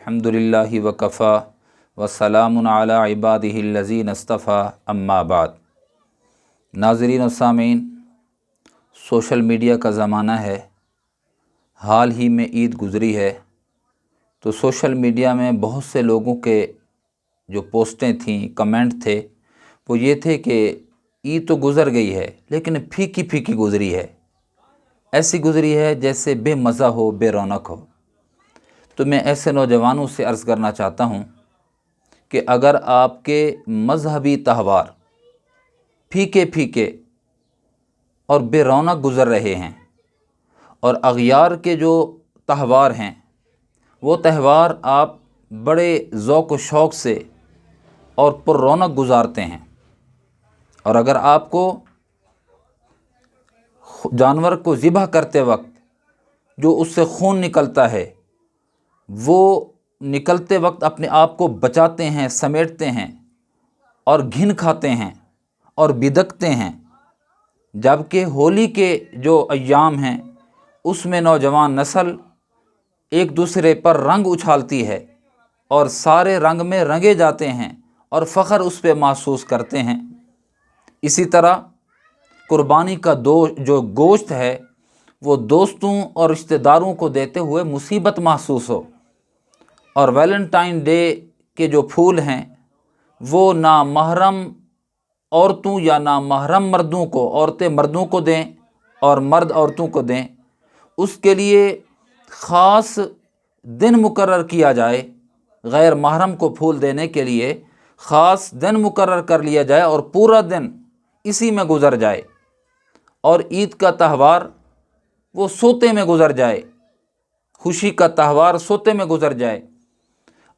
الحمدللہ وکفا وسلام علی عبادہ الذین اصطفیٰ اما بعد۔ ناظرین و سامعین، سوشل میڈیا کا زمانہ ہے۔ حال ہی میں عید گزری ہے، تو سوشل میڈیا میں بہت سے لوگوں کے جو پوسٹیں تھیں، کمنٹ تھے، وہ یہ تھے کہ عید تو گزر گئی ہے لیکن پھیکی پھیکی گزری ہے، ایسی گزری ہے جیسے بے مزہ ہو، بے رونق ہو۔ تو میں ایسے نوجوانوں سے عرض کرنا چاہتا ہوں کہ اگر آپ کے مذہبی تہوار پھیکے پھیکے اور بے رونق گزر رہے ہیں، اور اغیار کے جو تہوار ہیں وہ تہوار آپ بڑے ذوق و شوق سے اور پر رونق گزارتے ہیں، اور اگر آپ کو جانور کو ذبح کرتے وقت جو اس سے خون نکلتا ہے، وہ نکلتے وقت اپنے آپ کو بچاتے ہیں، سمیٹتے ہیں اور گھن کھاتے ہیں اور بدکتے ہیں، جبکہ ہولی کے جو ایام ہیں اس میں نوجوان نسل ایک دوسرے پر رنگ اچھالتی ہے اور سارے رنگ میں رنگے جاتے ہیں اور فخر اس پہ محسوس کرتے ہیں۔ اسی طرح قربانی کا جو گوشت ہے وہ دوستوں اور رشتہ داروں کو دیتے ہوئے مصیبت محسوس ہو، اور ویلنٹائن ڈے کے جو پھول ہیں وہ نامحرم عورتوں یا نامحرم مردوں کو، عورتیں مردوں کو دیں اور مرد عورتوں کو دیں، اس کے لیے خاص دن مقرر کیا جائے، غیر محرم کو پھول دینے کے لیے خاص دن مقرر کر لیا جائے اور پورا دن اسی میں گزر جائے، اور عید کا تہوار وہ سوتے میں گزر جائے، خوشی کا تہوار سوتے میں گزر جائے،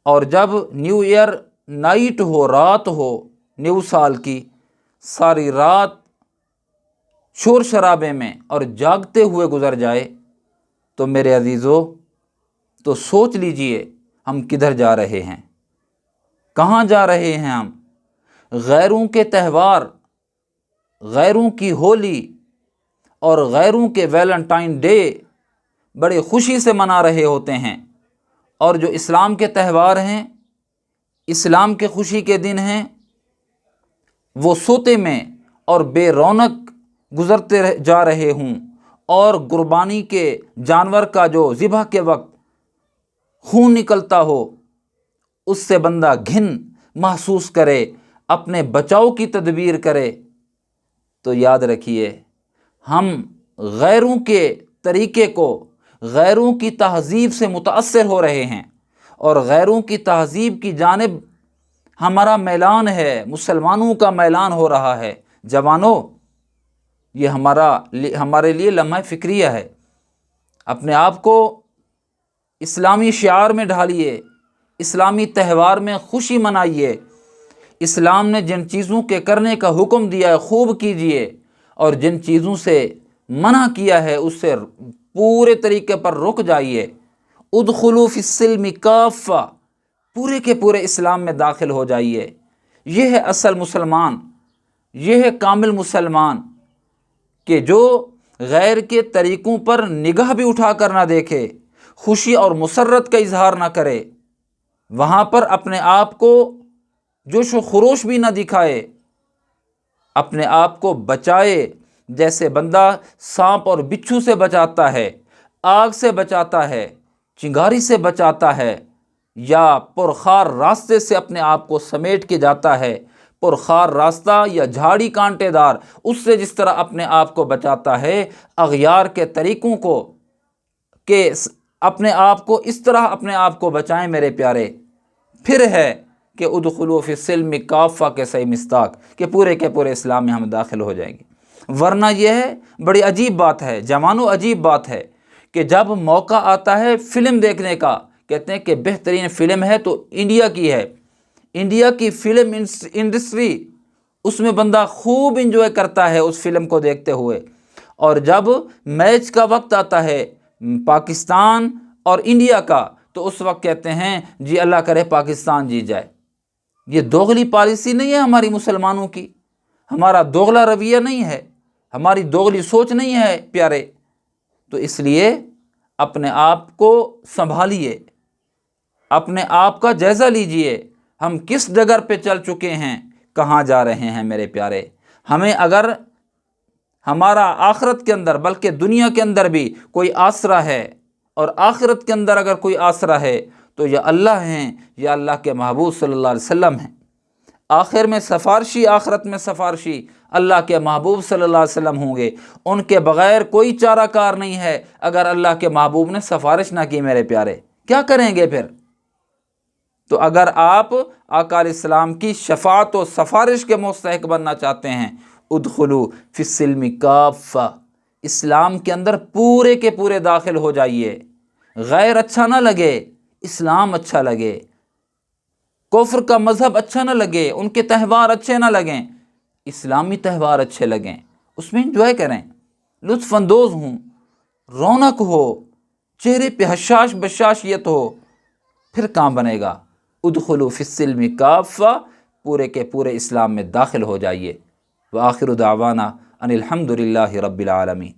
اور جب نیو ایئر نائٹ ہو، رات ہو نیو سال کی، ساری رات شور شرابے میں اور جاگتے ہوئے گزر جائے، تو میرے عزیزو، تو سوچ لیجئے ہم کدھر جا رہے ہیں، کہاں جا رہے ہیں ہم؟ غیروں کے تہوار، غیروں کی ہولی اور غیروں کے ویلنٹائن ڈے بڑے خوشی سے منا رہے ہوتے ہیں، اور جو اسلام کے تہوار ہیں، اسلام کے خوشی کے دن ہیں، وہ سوتے میں اور بے رونق گزرتے جا رہے ہوں، اور قربانی کے جانور کا جو ذبح کے وقت خون نکلتا ہو اس سے بندہ گھن محسوس کرے، اپنے بچاؤ کی تدبیر کرے، تو یاد رکھیے ہم غیروں کے طریقے کو، غیروں کی تہذیب سے متاثر ہو رہے ہیں، اور غیروں کی تہذیب کی جانب ہمارا میلان ہے، مسلمانوں کا میلان ہو رہا ہے۔ جوانوں، یہ ہمارے لیے لمحہ فکریہ ہے۔ اپنے آپ کو اسلامی شعار میں ڈھالیے، اسلامی تہوار میں خوشی منائیے، اسلام نے جن چیزوں کے کرنے کا حکم دیا ہے خوب کیجئے، اور جن چیزوں سے منع کیا ہے اس سے پورے طریقے پر رک جائیے۔ ادخلوا فی السلم کافہ، پورے کے پورے اسلام میں داخل ہو جائیے۔ یہ ہے اصل مسلمان، یہ ہے کامل مسلمان، کہ جو غیر کے طریقوں پر نگاہ بھی اٹھا کر نہ دیکھے، خوشی اور مسرت کا اظہار نہ کرے، وہاں پر اپنے آپ کو جوش و خروش بھی نہ دکھائے، اپنے آپ کو بچائے، جیسے بندہ سانپ اور بچھو سے بچاتا ہے، آگ سے بچاتا ہے، چنگاری سے بچاتا ہے، یا پرخار راستے سے اپنے آپ کو سمیٹ کے جاتا ہے۔ پرخار راستہ یا جھاڑی کانٹے دار، اس سے جس طرح اپنے آپ کو بچاتا ہے، اغیار کے طریقوں کو کہ اپنے آپ کو اس طرح اپنے آپ کو بچائیں میرے پیارے۔ پھر ہے کہ ادخلوا فی السلم کافہ کے صحیح مصداق، کہ پورے کے پورے اسلام میں ہم داخل ہو جائیں گے۔ ورنہ یہ ہے، بڑی عجیب بات ہے جوانوں، عجیب بات ہے کہ جب موقع آتا ہے فلم دیکھنے کا، کہتے ہیں کہ بہترین فلم ہے تو انڈیا کی ہے، انڈیا کی فلم انڈسٹری، اس میں بندہ خوب انجوائے کرتا ہے اس فلم کو دیکھتے ہوئے، اور جب میچ کا وقت آتا ہے پاکستان اور انڈیا کا، تو اس وقت کہتے ہیں جی اللہ کرے پاکستان جیت جائے۔ یہ دوغلی پالیسی نہیں ہے ہماری مسلمانوں کی، ہمارا دوغلا رویہ نہیں ہے، ہماری دوغلی سوچ نہیں ہے پیارے۔ تو اس لیے اپنے آپ کو سنبھالیے، اپنے آپ کا جائزہ لیجئے، ہم کس ڈگر پہ چل چکے ہیں، کہاں جا رہے ہیں میرے پیارے۔ ہمیں اگر ہمارا آخرت کے اندر بلکہ دنیا کے اندر بھی کوئی آسرا ہے، اور آخرت کے اندر اگر کوئی آسرا ہے تو یا اللہ ہیں یا اللہ کے محبوب صلی اللہ علیہ وسلم ہیں۔ آخر میں سفارشی، آخرت میں سفارشی اللہ کے محبوب صلی اللہ علیہ وسلم ہوں گے، ان کے بغیر کوئی چارہ کار نہیں ہے۔ اگر اللہ کے محبوب نے سفارش نہ کی میرے پیارے، کیا کریں گے پھر؟ تو اگر آپ آقا علیہ السلام کی شفاعت و سفارش کے مستحق بننا چاہتے ہیں، ادخلوا فی السلم کافہ، اسلام کے اندر پورے کے پورے داخل ہو جائیے۔ غیر اچھا نہ لگے، اسلام اچھا لگے۔ کفر کا مذہب اچھا نہ لگے، ان کے تہوار اچھے نہ لگیں، اسلامی تہوار اچھے لگیں، اس میں انجوائے کریں، لطف اندوز ہوں، رونق ہو، چہرے پہ حشاش بشاشیت ہو، پھر کام بنے گا۔ ادخلوا فی السلم کافہ، پورے کے پورے اسلام میں داخل ہو جائیے۔ وآخر دعوانا ان الحمد للہ رب العالمین۔